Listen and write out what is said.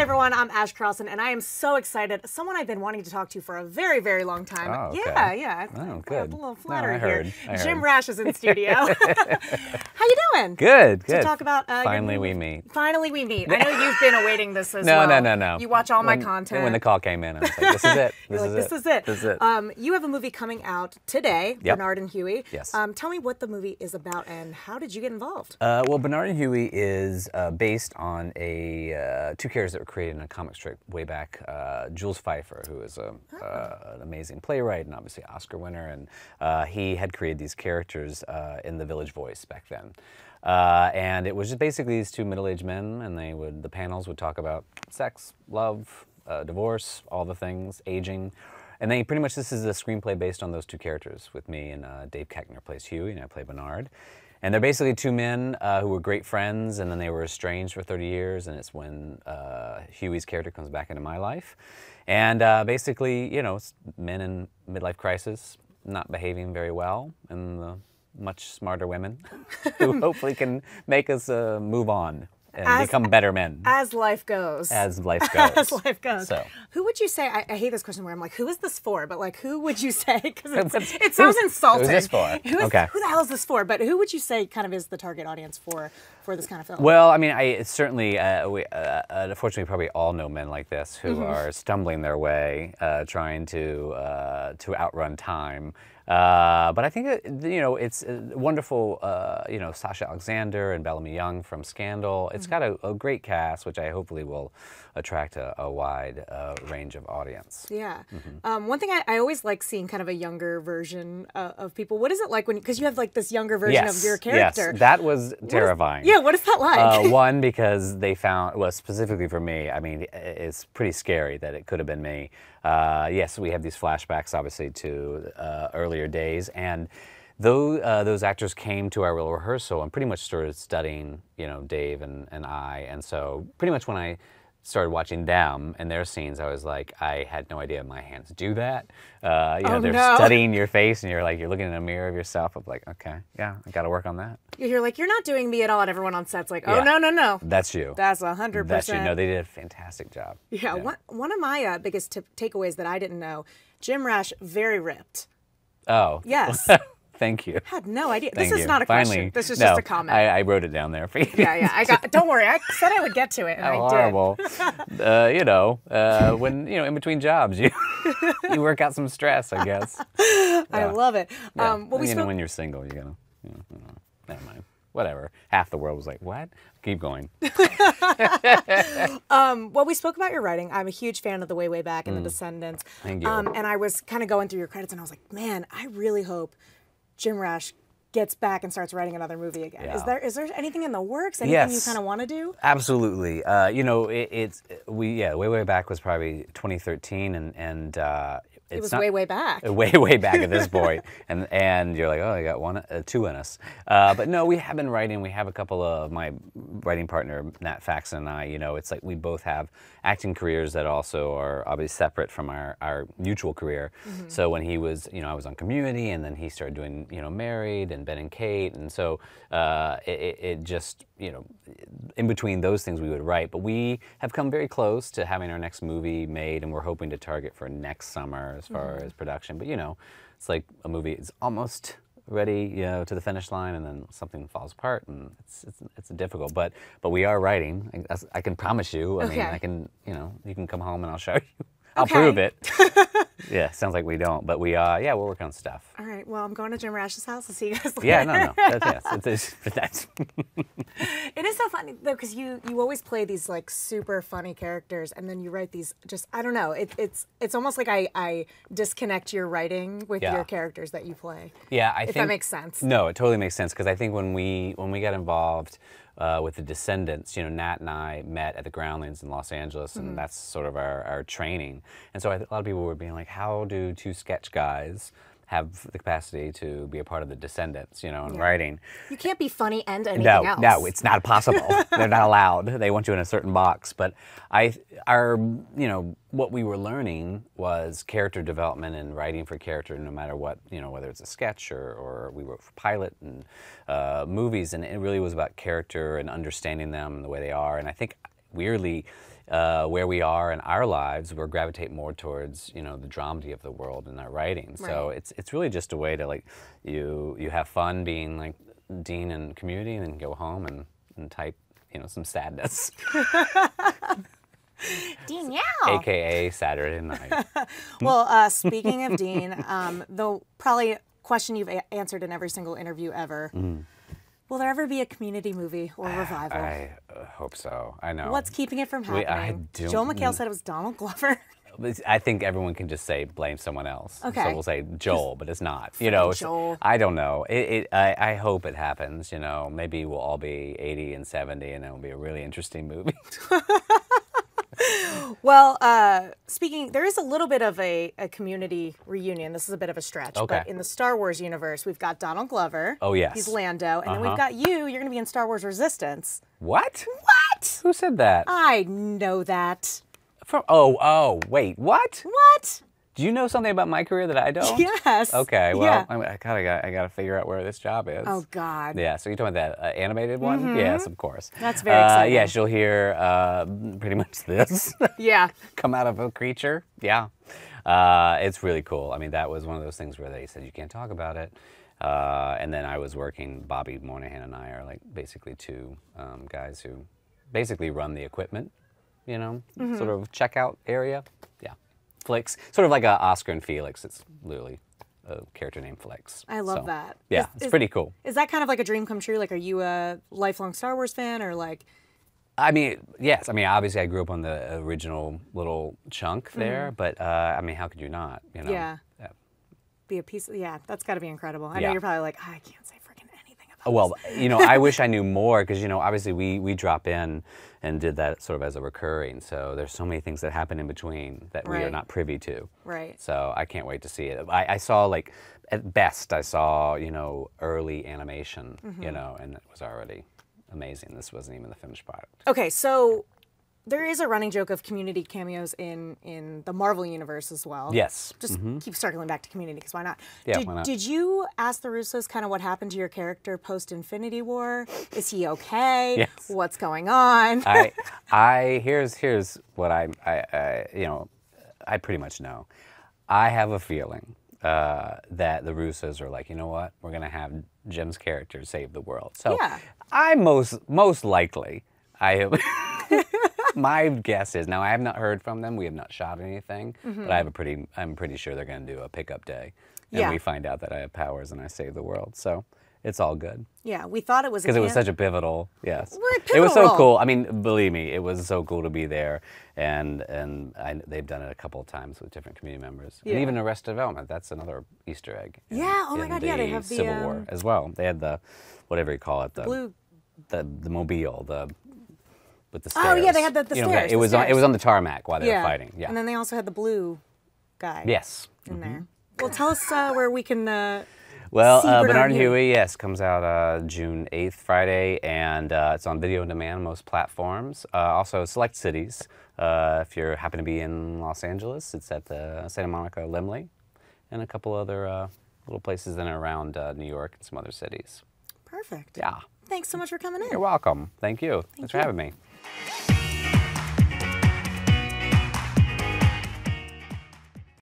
Hey everyone, I'm Ash Carlson, and I am so excited. Someone I've been wanting to talk to for a very, very long time. Oh, okay. Yeah. Oh, good. A little flattery I here. heard. Jim Rash is in studio. How you doing? Good. To talk about Finally we meet. Finally we meet. I know you've been awaiting this as No. well. No. You watch all my content. When the call came in, I was like, this is it. This is it. This is it. You have a movie coming out today, Yep. Gerard and Huey. Yes. Tell me what the movie is about and how did you get involved? Well, Gerard and Huey is based on two characters that were created in a comic strip way back. Jules Pfeiffer, who is an amazing playwright and obviously Oscar winner, and he had created these characters in The Village Voice back then. And it was just basically these two middle-aged men, and the panels would talk about sex, love, divorce, all the things, aging. And then pretty much this is a screenplay based on those two characters with me, and Dave Koechner plays Huey and I play Bernard. And they're basically two men who were great friends, and then they were estranged for 30 years, and it's when Huey's character comes back into my life. And basically, you know, it's men in midlife crisis, not behaving very well, and the much smarter women who hopefully can make us move on and become better men. As life goes. As life goes. As life goes. So. Who would you say, I hate this question where I'm like, who is this for? But like, who would you say, because it sounds insulting. Who's this for? Who the hell is this for? But who would you say kind of is the target audience for this kind of film? Well, I mean, it's certainly, unfortunately, probably all know men like this who are stumbling their way, trying to outrun time. But I think, you know, it's wonderful, you know, Sasha Alexander and Bellamy Young from Scandal. It's got a great cast, which I hopefully will attract a wide range of audience. Yeah. One thing I always like seeing kind of a younger version of people. What is it like because you have like this younger version of your character? Yes, that was terrifying. What is that like? One, because they found, well, specifically for me, I mean, it's pretty scary that it could have been me. Yes, we have these flashbacks, obviously, to earlier days, and those actors came to our real rehearsal and pretty much started studying, you know, Dave and I, and so pretty much when I started watching them and their scenes, I was like, I had no idea my hands do that. You know, they're studying your face, and you're looking in a mirror of yourself. I'm like, okay, yeah, I got to work on that. You're like, you're not doing me at all, and everyone on set's like, oh, no. That's you. That's 100%. That's you. No, they did a fantastic job. Yeah. One of my biggest takeaways that I didn't know, Jim Rash, very ripped. Oh. Yes. Thank you. I had no idea. Thank this is you. not a question. This is just a comment. I wrote it down there for you. Yeah. Don't worry. I said I would get to it, and How I horrible. You know, when, you know, in between jobs, you work out some stress, I guess. Yeah. I love it. Yeah. You know, when you're single, you gotta, never mind. Whatever. Half the world was like, what? Keep going. Well, we spoke about your writing. I'm a huge fan of The Way Back and The Descendants. Thank you. And I was kind of going through your credits, and I was like, man, I really hope Jim Rash gets back and starts writing another movie again. Yeah. Is there anything in the works? Anything you kind of want to do? Absolutely. You know, Way Back was probably 2013, and it was way back. Way back at this point, and you're like, oh, I got two in us. But no, we have been writing. We have a couple of my writing partner Nat Faxon and I. You know, it's like we both have acting careers that also are obviously separate from our mutual career. So when he was, you know, I was on Community, and then he started doing, you know, Married and Ben and Kate, and so it just, you know, in between those things we would write. But we have come very close to having our next movie made, and we're hoping to target for next summer as far as production. But you know, it's like a movie is almost ready, you know, to the finish line, and then something falls apart, and it's difficult. But we are writing. I can promise you. I mean, I can, you know, you can come home and I'll show you. I'll prove it. Yeah, sounds like we don't, but we we're working on stuff. All right, well, I'm going to Jim Rash's house. I'll see you guys later. Yeah, no. That's It is so funny though, because you always play these like super funny characters, and then you write these just, I don't know. It's almost like I disconnect your writing with your characters that you play. Yeah, I think that makes sense. No, it totally makes sense, because I think when we got involved with The Descendants, you know, Nat and I met at the Groundlings in Los Angeles, and that's sort of our training. And so a lot of people were being like, how do two sketch guys have the capacity to be a part of The Descendants, you know, in writing? You can't be funny and anything else. No, it's not possible. They're not allowed. They want you in a certain box. But you know, what we were learning was character development and writing for character, no matter what, you know, whether it's a sketch or we wrote for pilot and movies, and it really was about character and understanding them and the way they are. And I think weirdly, where we are in our lives, we're gravitate more towards, you know, the dramedy of the world in our writing. So it's really just a way to, like, you have fun being like Dean in Community, and then go home and type, you know, some sadness. Dean, yeah. AKA Saturday night. Well, speaking of Dean, the probably question you've answered in every single interview ever. Will there ever be a Community movie or revival? I hope so. I know. What's keeping it from happening? Joel McHale said it was Donald Glover. I think everyone can just say blame someone else. Okay. So we'll say Joel, but it's not. You know, Joel. I don't know. I hope it happens. You know, maybe we'll all be 80 and 70, and it'll be a really interesting movie. Well, speaking, there is a little bit of a Community reunion. This is a bit of a stretch. Okay. But in the Star Wars universe, we've got Donald Glover. Oh, yes. He's Lando. And then we've got you. You're going to be in Star Wars Resistance. What? What? Who said that? I know that. Wait, what? What? Do you know something about my career that I don't? Yes. Okay, well, Yeah. I gotta figure out where this job is. Oh, God. Yeah, so you're talking about that animated one? Yes, of course. That's very exciting. Yes, you'll hear pretty much this Yeah. come out of a creature. Yeah. It's really cool. I mean, that was one of those things where they said you can't talk about it. And then I was working, Bobby Moynihan and I are like basically two guys who basically run the equipment, you know, sort of checkout area. Yeah. Flicks. Sort of like a Oscar and Felix. It's literally a character named Flicks. I love that. Yeah, it's pretty cool. Is that kind of like a dream come true? Like, are you a lifelong Star Wars fan, or like? I mean, yes. I mean, obviously, I grew up on the original little chunk there, but I mean, how could you not? You know? Yeah. Be a piece. Yeah, that's got to be incredible. I know Yeah. you're probably like, I can't say freaking anything about. Well, you know, I wish I knew more because, you know, obviously we drop in and did that sort of as a recurring. So there's so many things that happen in between that we are Right. not privy to. Right. So I can't wait to see it. I saw, like, at best, I saw, you know, early animation, you know, and it was already amazing. This wasn't even the finished product. Okay, so there is a running joke of Community cameos in the Marvel universe as well. Yes. Just keep circling back to Community, because why not? Yeah, why not? Did you ask the Russos kind of what happened to your character post-Infinity War? Is he okay? Yes. What's going on? Here's what you know, I pretty much know. I have a feeling that the Russos are like, you know what, we're gonna have Jim's character save the world. So Yeah. I most likely I have. My guess is, now I have not heard from them. We have not shot anything, but I'm pretty sure they're going to do a pickup day, and Yeah. we find out that I have powers and I save the world. So it's all good. Yeah, we thought it was Because it was such a pivotal, yes. What a It was so pivotal. cool. I mean, believe me, it was so cool to be there, and they've done it a couple of times with different community members, Yeah. and even Arrested Development. That's another Easter egg. Yeah, oh my in God, yeah, they the have the, Civil War as well. They had the, whatever you call it, blue. the mobile, with the stairs. Oh yeah, they had the You know, stairs. it was stairs. on the tarmac while they were fighting. Yeah. And then they also had the blue guy. Yes. In there. Well, tell us where we can. Well, see Bernard and Huey, yes, comes out June 8th, Friday, and it's on video on demand on most platforms. Also, select cities. If you happen to be in Los Angeles, it's at the Santa Monica Limley, and a couple other little places in and around New York and some other cities. Perfect. Yeah. Thanks so much for coming in. You're welcome. Thank you. Thanks for having me.